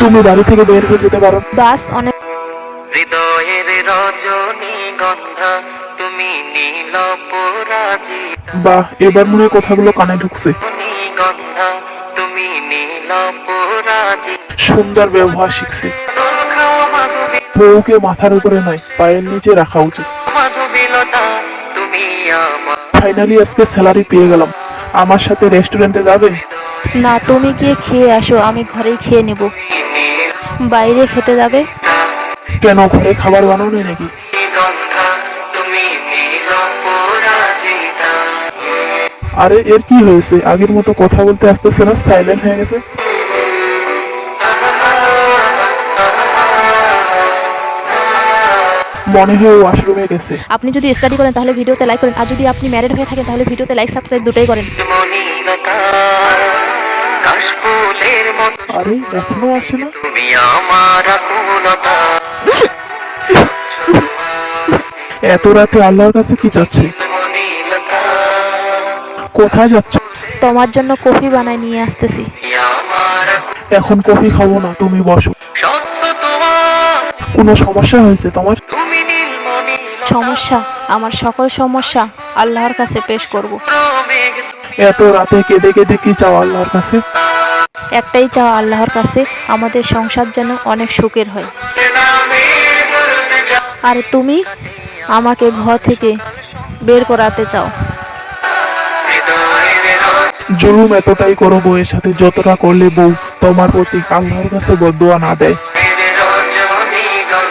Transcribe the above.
তুমি বাড়ি থেকে বের হয়ে যেতে পারো। বাস অনেক। হৃদয়ের রজনীগন্ধা তুমি নীল পরাজিতা, বাহ, এবার মনে হয় কথাগুলো কানে ঢুকছে। রজনীগন্ধা তুমি নীল পরাজিতা। সুন্দর ব্যবহার শিখছি। দোল খাওয়া মাধবী, বউকে মাথার উপরে নয়, পায়ের নিচে রাখা উচিত। মাধবীলতা তুমি আমার। ফাইনালি আজকে স্যালারি পেয়ে গেলাম। আমার সাথে রেস্টুরেন্টে যাবে? না, তুমি গিয়ে খেয়ে আসো, আমি ঘরেই খেয়ে নেব। বাইরে খেতে যাবে? কেন, ঘরে খাবার বানানো নেই নাকি? গন্ধা তুমি নীল পরাজিতা। আরে এর কি হয়েছে? আগের মতো কথা বলতে আসতেছে না, সাইলেন্ট হয়ে গেছে। মনে হয় ওয়াশরুমে গেছে। আপনি যদি স্টাডি করেন তাহলে ভিডিওতে লাইক করেন, আর যদি আপনি ম্যারিড হয়ে থাকেন তাহলে ভিডিওতে লাইক সাবস্ক্রাইব দুটোই করেন। মনিলতা কাশফুলের মতো আরে এখনো আসে না? তুমি আমার আকুলতা। এত রাতে আল্লাহর কাছে কি চাচ্ছে? মনিলতা কোথায় যাচ্ছ? তোমার জন্য কফি বানাই নিয়ে আসতেছি। আমার এখন কফি খাবো না, তুমি বসো। স্বচ্ছ তোমার কোনো সমস্যা হয়েছে তোমার? তুমি নীলমণি সমস্যা? আমার সকল সমস্যা আল্লাহর কাছে পেশ করব। মেঘ এত রাতে কেঁদে কেঁদে কি চাও আল্লাহর কাছে? একটাই চাওয়া আল্লাহর কাছে, আমাদের সংসার যেন অনেক সুখের হয়। নামে করতে যাও আর তুমি আমাকে ঘর থেকে বের করাতে চাও। হৃদয়ের রজ জুলুম এতটাই করো বউয়ের সাথে যতটা করলে বউ তোমার প্রতি আল্লাহর কাছে বদদোয়া না দেয়।